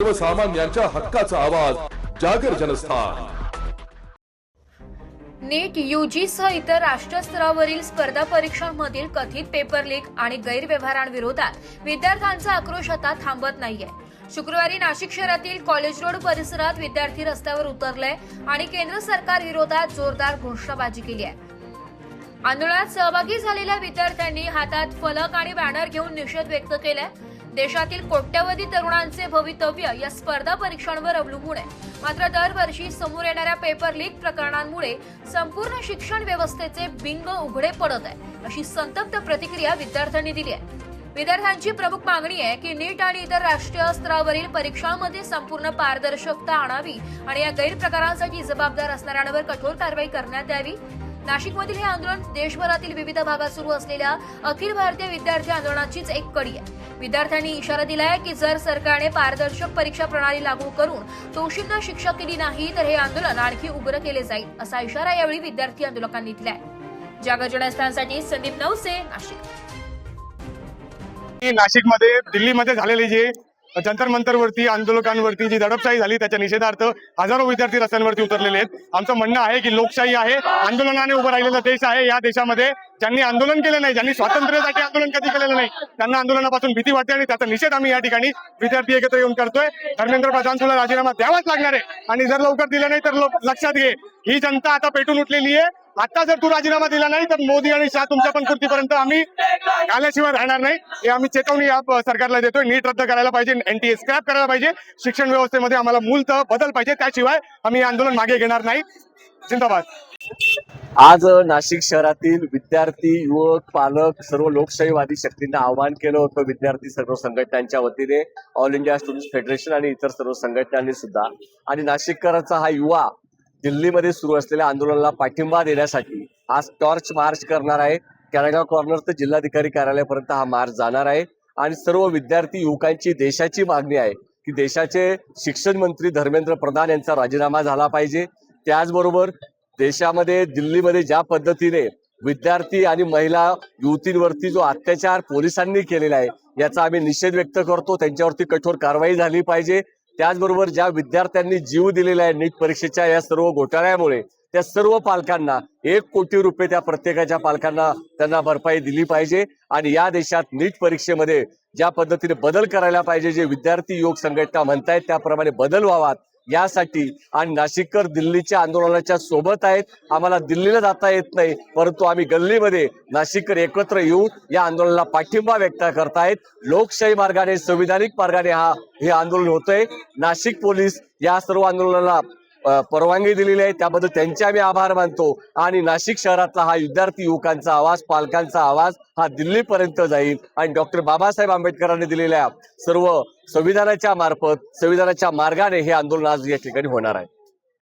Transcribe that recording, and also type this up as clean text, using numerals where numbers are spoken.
सर्वसामान्यांच्या हक्काचा आवाज जागर जनस्थान। नीट यूजी सह इतर राष्ट्रस्तरावरील स्पर्धा परीक्षांमधील कथित पेपर लीक आणि गैरव्यवहारांविरोधात विद्यार्थ्यांचा आक्रोश आता थांबत नाहीये। शुक्रवारी नाशिक शहरातील कॉलेज रोड परिसरात विद्यार्थी रस्त्यावर उतरले आणि केंद्र सरकार विरोधात जोरदार घोषणाबाजी केली आहे। आंदोलनात सहभागी झालेल्या विद्यार्थ्यांनी हातात फलक आणि बॅनर घेऊन निषेध व्यक्त केलाय। देशातील कोट्यवधी तरुणांचे भवितव्य या स्पर्धा परीक्षांवर अवलंबून आहे। मात्र दरवर्षी समोर येणाऱ्या पेपर लीक प्रकरणांमुळे संपूर्ण शिक्षण व्यवस्थेचे बिंग उघडे पडत आहे, अशी संतप्त प्रतिक्रिया विद्यार्थ्यांनी दिली आहे। विद्यार्थ्यांची प्रमुख मागणी आहे की नीट आणि इतर राष्ट्रीय स्तरावरील परीक्षांमध्ये संपूर्ण पारदर्शकता आणावी आणि या गैरप्रकारांसाठी जबाबदार असणाऱ्यांवर कठोर कारवाई करण्यात यावी। नाशिकमधील हे आंदोलन देशभरातील विविध भागात सुरू असलेल्या अखिल भारतीय विद्यार्थी आंदोलनाचीच एक कडी आहे। विद्यार्थ्यांनी इशारा दिलाय की जर सरकारने पारदर्शक परीक्षा प्रणाली लागू करून दोषींना शिक्षा केली नाही तर हे आंदोलन आणखी उग्र केले जाईल, असा इशारा यावेळी विद्यार्थी आंदोलकांनी दिलाय। जागर जनस्थानसाठी संदीप नवसे, नाशिक। नाशिकमध्ये दिल्लीमध्ये झालेली जे जंतर मंतरवरती आंदोलकांवरती जी दडपशाही झाली त्याच्या निषेधार्थ हजारो विद्यार्थी रस्त्यांवरती उतरलेले आहेत। आमचं म्हणणं आहे की लोकशाही आहे, आंदोलनाने उभं राहिलेला देश आहे। या देशामध्ये ज्यांनी आंदोलन केलं नाही, ज्यांनी स्वातंत्र्यासाठी आंदोलन कधी केलेलं नाही, त्यांना आंदोलनापासून भीती वाटते आणि त्याचा निषेध आम्ही या ठिकाणी विद्यार्थी एकत्र येऊन करतोय। धर्मेंद्र प्रधान तुला राजीनामा द्यावाच लागणार आहे आणि जर लवकर दिला नाही तर लक्षात घे, ही जनता आता पेटून उठलेली आहे। आता जर तू राजीनामा दिला नाही तर मोदी आणि शाह तुमच्या पण खुर्चीपर्यंत आम्ही आल्याशिवाय राहणार नाही, हे आम्ही चेतावणी या सरकारला देतोय। नीट रद्द करायला पाहिजे, NTA स्क्रॅप करायला पाहिजे, शिक्षण व्यवस्थेमध्ये आम्हाला मूलतः बदल पाहिजे, त्याशिवाय आम्ही आंदोलन मागे घेणार नाही। जिंदाबाद। आज नाशिक शहरातील विद्यार्थी, युवक, पालक सर्व लोकशाहीवादी शक्तींना आवाहन केलं होतं विद्यार्थी सर्व संघटनांच्या वतीने, ऑल इंडिया स्टुडंट्स फेडरेशन आणि इतर सर्व संघटनांनी सुद्धा। आणि नाशिककरांचा हा युवा दिल्लीमध्ये सुरू असलेल्या आंदोलनाला पाठिंबा देण्यासाठी आज टॉर्च मार्च करणार आहे। कॅनडा कॉर्नर ते जिल्हाधिकारी कार्यालयापर्यंत हा मार्च जाणार आहे आणि सर्व विद्यार्थी युवकांची देशाची मागणी आहे की देशाचे शिक्षण मंत्री धर्मेंद्र प्रधान यांचा राजीनामा झाला पाहिजे। त्याचबरोबर देशामध्ये दिल्लीमध्ये ज्या पद्धतीने विद्यार्थी आणि महिला युवतींवरती जो अत्याचार पोलिसांनी केलेला आहे याचा आम्ही निषेध व्यक्त करतो, त्यांच्यावरती कठोर कारवाई झाली पाहिजे। त्याचबरोबर ज्या विद्यार्थ्यांनी जीव दिलेला आहे नीट परीक्षेच्या या सर्व घोटाळ्यामुळे, त्या सर्व पालकांना 1 कोटी रुपये त्या प्रत्येकाच्या पालकांना त्यांना भरपाई दिली पाहिजे। आणि या देशात नीट परीक्षेमध्ये ज्या पद्धतीने बदल करायला पाहिजे, जे विद्यार्थी युवक संघटना म्हणतायत त्याप्रमाणे बदल व्हावात यासाठी। आणि नाशिककर दिल्लीच्या आंदोलनाच्या सोबत आहेत, आम्हाला दिल्लीला जाता येत नाही परंतु आम्ही गल्लीमध्ये नाशिककर एकत्र येऊन या आंदोलनाला पाठिंबा व्यक्त करतायत। लोकशाही मार्गाने, संविधानिक मार्गाने हे आंदोलन होतंय। नाशिक पोलीस या सर्व आंदोलनाला परवानगी दिलेली आहे, त्याबद्दल त्यांचे आम्ही आभार मानतो। आणि नाशिक शहरातला हा विद्यार्थी युवकांचा आवाज, पालकांचा आवाज हा दिल्लीपर्यंत जाईल आणि डॉक्टर बाबासाहेब आंबेडकरांनी दिलेल्या सर्व संविधानाच्या मार्फत, संविधानाच्या मार्गाने हे आंदोलन आज या ठिकाणी होणार आहे।